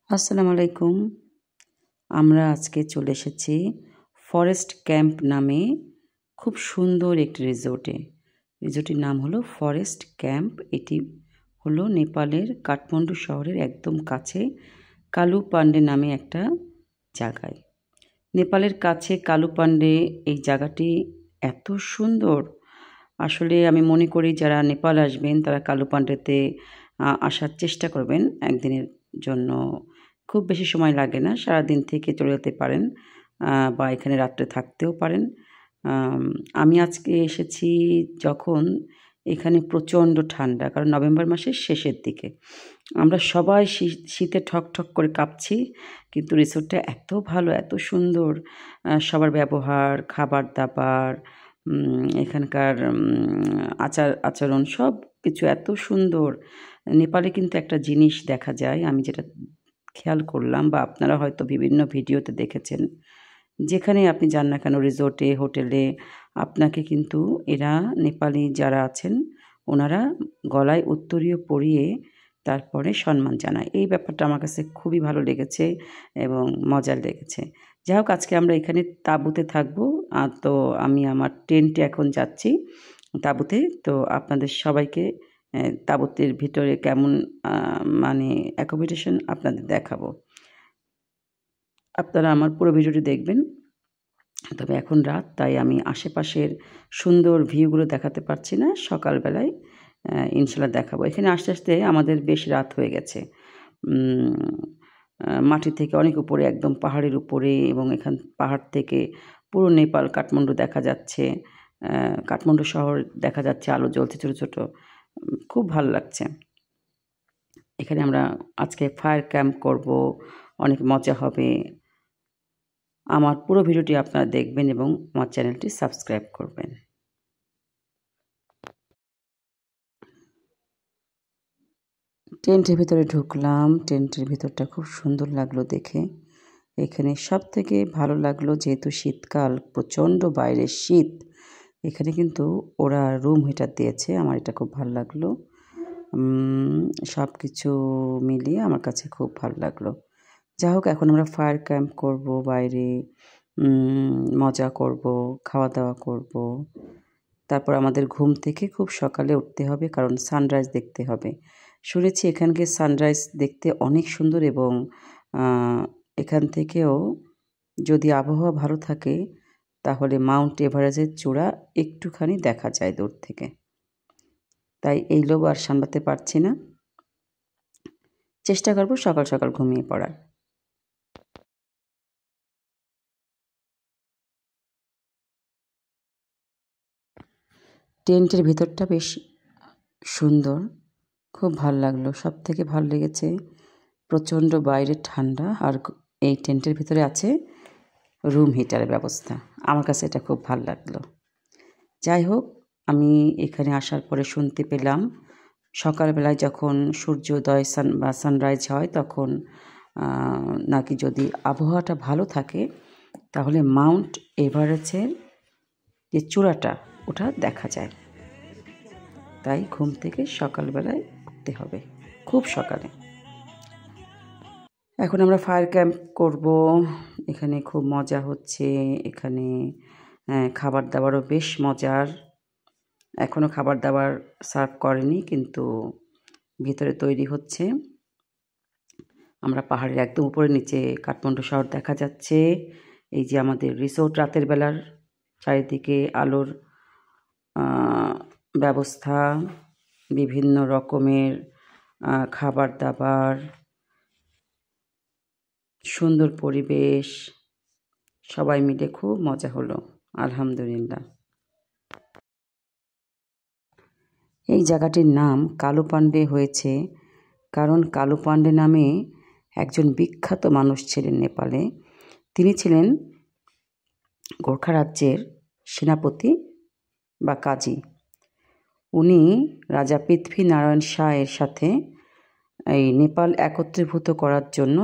আসসালামু আলাইকুম। আমরা আজকে চলে এসেছি ফরেস্ট ক্যাম্প নামে খুব সুন্দর একটি রিসোর্টে। রিসোর্টের নাম হলো ফরেস্ট ক্যাম্প। এটি হলো নেপালের কাঠমান্ডু শহরের একদম কাছে কালুপান্ডে নামে একটা জায়গায়। নেপালের কাছে কালুপান্ডে এই জায়গাটি এত সুন্দর, আসলে আমি মনে করি যারা নেপাল আসবেন তারা কালুপান্ডেতে আসার চেষ্টা করবেন একদিনের জন্য। খুব বেশি সময় লাগে না, সারাদিন থেকে চলে যেতে পারেন বা এখানে রাত্রে থাকতেও পারেন। আমি আজকে এসেছি যখন এখানে প্রচণ্ড ঠান্ডা, কারণ নভেম্বর মাসের শেষের দিকে। আমরা সবাই শীতে ঠক করে কাঁপছি, কিন্তু রিসোর্টটা এত ভালো, এত সুন্দর। সবার ব্যবহার, খাবার দাবার, এখানকার আচরণ সব কিছু এত সুন্দর। নেপালে কিন্তু একটা জিনিস দেখা যায়, আমি যেটা খেয়াল করলাম বা আপনারা হয়তো বিভিন্ন ভিডিওতে দেখেছেন, যেখানে আপনি যান না কেন, রিসোর্টে, হোটেলে, আপনাকে কিন্তু এরা নেপালি যারা আছেন ওনারা গলায় উত্তরীয় পরিয়ে তারপরে সম্মান জানায়। এই ব্যাপারটা আমার কাছে খুবই ভালো লেগেছে এবং মজার লেগেছে। যাই হোক, আজকে আমরা এখানে তাঁবুতে থাকবো। তো আমি আমার টেন্টে এখন যাচ্ছি তাঁবুতে। তো আপনাদের সবাইকে তাঁবুতের ভিতরে কেমন মানে অ্যাকোমোডেশন আপনাদের দেখাবো। আপনারা আমার পুরো ভিডিওটি দেখবেন। তবে এখন রাত, তাই আমি আশেপাশের সুন্দর ভিউগুলো দেখাতে পারছি না। সকালবেলায় ইনশাল্লাহ দেখাবো। এখানে আস্তে আস্তে আমাদের বেশ রাত হয়ে গেছে। মাটি থেকে অনেক উপরে, একদম পাহাড়ের উপরে, এবং এখান পাহাড় থেকে পুরো নেপাল, কাঠমান্ডু দেখা যাচ্ছে। কাঠমান্ডু শহর দেখা যাচ্ছে, আলো জ্বলছে ছোটো ছোটো। খুব ভালো লাগছে। এখানে আমরা আজকে ফায়ার ক্যাম্প করব, অনেক মজা হবে। আমার পুরো ভিডিওটি আপনারা দেখবেন এবং আমার চ্যানেলটি সাবস্ক্রাইব করবেন। টেন্টের ভিতরে ঢুকলাম। টেন্টের ভিতরটা খুব সুন্দর লাগলো দেখে। এখানে সব থেকে ভালো লাগলো, যেহেতু শীতকাল, প্রচণ্ড বাইরে শীত, এখানে কিন্তু ওরা রুম হিটার দিয়েছে। আমার এটা খুব ভালো লাগলো। সব কিছু মিলিয়ে আমার কাছে খুব ভালো লাগলো। যাই হোক, এখন আমরা ফায়ার ক্যাম্প করব, বাইরে মজা করব, খাওয়া দাওয়া করব। তারপর আমাদের ঘুম থেকে খুব সকালে উঠতে হবে, কারণ সানরাইজ দেখতে হবে। শুনেছি এখানকার সানরাইজ দেখতে অনেক সুন্দর, এবং এখান থেকেও যদি আবহাওয়া ভালো থাকে তাহলে মাউন্ট এভারেস্টের চূড়া একটুখানি দেখা যায় দূর থেকে। তাই এই লোভ আর সামলাতে পারছি না, চেষ্টা করব সকাল সকাল ঘুমিয়ে পড়ার। টেন্টের ভিতরটা বেশ সুন্দর, খুব ভালো লাগলো। সব থেকে ভালো লেগেছে প্রচণ্ড বাইরে ঠান্ডা, আর এই টেন্টের ভিতরে আছে রুম হিটারের ব্যবস্থা। আমার কাছে এটা খুব ভালো লাগলো। যাই হোক, আমি এখানে আসার পরে শুনতে পেলাম সকালবেলায় যখন সূর্যোদয় বা সানরাইজ হয়, তখন নাকি যদি আবহাওয়াটা ভালো থাকে তাহলে মাউন্ট এভারেস্টের যে চূড়াটা ওটা দেখা যায়। তাই ঘুম থেকে সকালবেলায় উঠতে হবে, খুব সকালে। এখন আমরা ফায়ার ক্যাম্প করব। এখানে খুব মজা হচ্ছে। এখানে খাবার দাবারও বেশ মজার। এখনও খাবার দাবার সার্ভ করেনি, কিন্তু ভিতরে তৈরি হচ্ছে। আমরা পাহাড়ের একদম উপরে, নিচে কাঠমান্ডু শহর দেখা যাচ্ছে। এই যে আমাদের রিসোর্ট, রাতের বেলার চারিদিকে আলোর ব্যবস্থা, বিভিন্ন রকমের খাবার দাবার, সুন্দর পরিবেশ, সবাই মিলে খুব মজা হলো, আলহামদুলিল্লাহ। এই জায়গাটির নাম কালুপান্ডে হয়েছে কারণ কালুপান্ডে নামে একজন বিখ্যাত মানুষ ছিলেন নেপালে। তিনি ছিলেন গোর্খা রাজ্যের সেনাপতি বা কাজী। উনি রাজা পৃথ্বীনারায়ণ শাহ এর সাথে এই নেপাল একত্রীভূত করার জন্য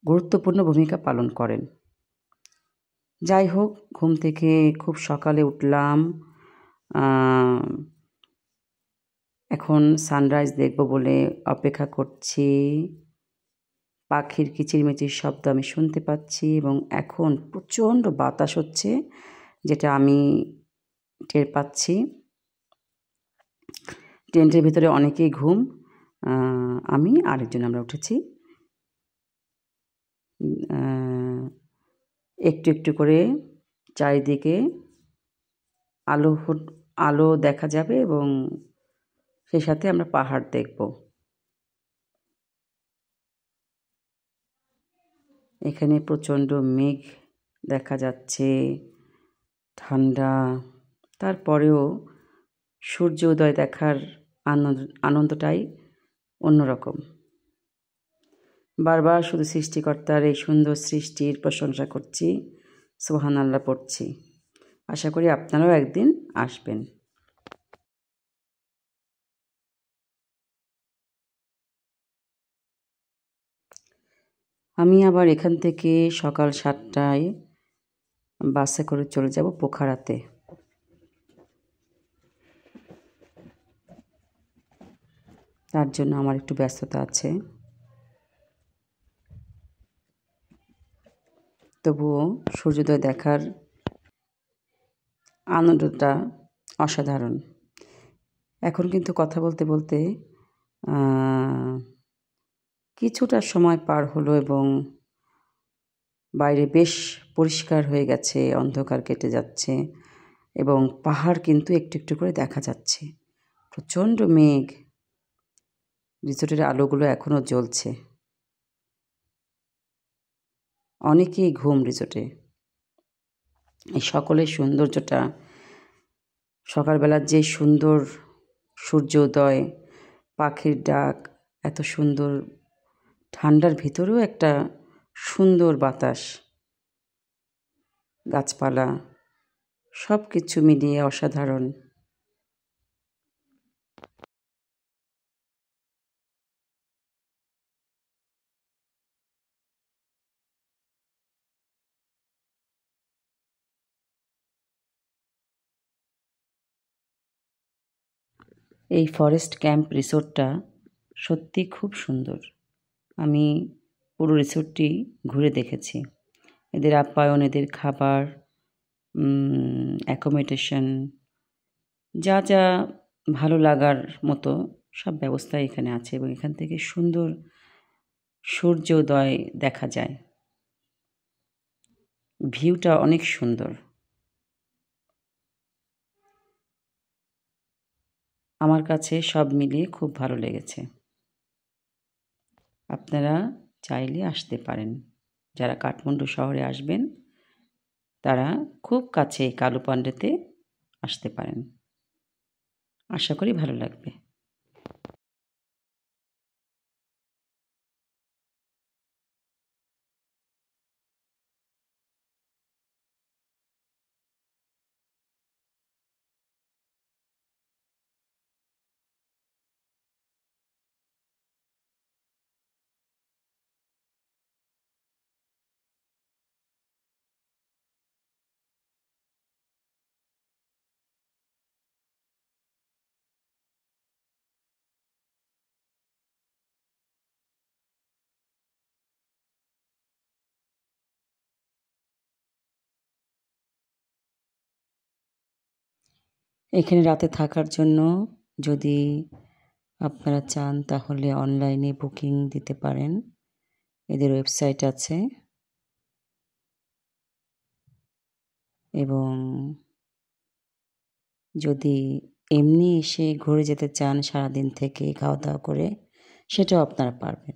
গুরুত্বপূর্ণ ভূমিকা পালন করেন। যাই হোক, ঘুম থেকে খুব সকালে উঠলাম। এখন সানরাইজ দেখব বলে অপেক্ষা করছি। পাখির কিচিরমিচির শব্দ আমি শুনতে পাচ্ছি এবং এখন প্রচণ্ড বাতাস হচ্ছে, যেটা আমি টের পাচ্ছি। টেন্টের ভিতরে অনেকেই ঘুম, আমি আরেকজন আমরা উঠেছি। একটু একটু করে চারিদিকে আলো দেখা যাবে এবং সেই সাথে আমরা পাহাড় দেখব। এখানে প্রচণ্ড মেঘ দেখা যাচ্ছে, ঠান্ডা, তারপরেও সূর্য উদয় দেখার আনন্দটাই অন্যরকম। বারবার শুধু সৃষ্টিকর্তার এই সুন্দর সৃষ্টির প্রশংসা করছি, সুবহানাল্লাহ পড়ছি। আশা করি আপনারাও একদিন আসবেন। আমি আবার এখান থেকে সকাল 7টায় বাসে করে চলে যাব পোখারাতে। তার জন্য আমার একটু ব্যস্ততা আছে, তবুও সূর্যোদয় দেখার আনন্দটা অসাধারণ। এখন কিন্তু কথা বলতে বলতে কিছুটা সময় পার হলো এবং বাইরে বেশ পরিষ্কার হয়ে গেছে, অন্ধকার কেটে যাচ্ছে এবং পাহাড় কিন্তু একটু একটু করে দেখা যাচ্ছে। প্রচণ্ড মেঘ, রিসোর্টের আলোগুলো এখনও জ্বলছে। অনেকেই ঘুম রিসোর্টে। এই সকলের সৌন্দর্যটা, সকালবেলার যে সুন্দর সূর্যোদয়, পাখির ডাক, এত সুন্দর ঠান্ডার ভিতরেও একটা সুন্দর বাতাস, গাছপালা, সব কিছু মিলিয়ে অসাধারণ। এই ফরেস্ট ক্যাম্প রিসোর্টটা সত্যি খুব সুন্দর। আমি পুরো রিসোর্টটি ঘুরে দেখেছি। এদের আপ্যায়ন, এদের খাবার, অ্যাকোমোডেশন, যা যা ভালো লাগার মতো সব ব্যবস্থাই এখানে আছে এবং এখান থেকে সুন্দর সূর্যোদয় দেখা যায়। ভিউটা অনেক সুন্দর। আমার কাছে সব মিলিয়ে খুব ভালো লেগেছে। আপনারা চাইলে আসতে পারেন। যারা কাঠমান্ডু শহরে আসবেন তারা খুব কাছে কালুপান্ডেতে আসতে পারেন। আশা করি ভালো লাগবে। এখানে রাতে থাকার জন্য যদি আপনারা চান তাহলে অনলাইনে বুকিং দিতে পারেন। এদের ওয়েবসাইট আছে এবং যদি এমনি এসে ঘুরে যেতে চান সারাদিন থেকে খাওয়া দাওয়া করে, সেটাও আপনারা পারবেন।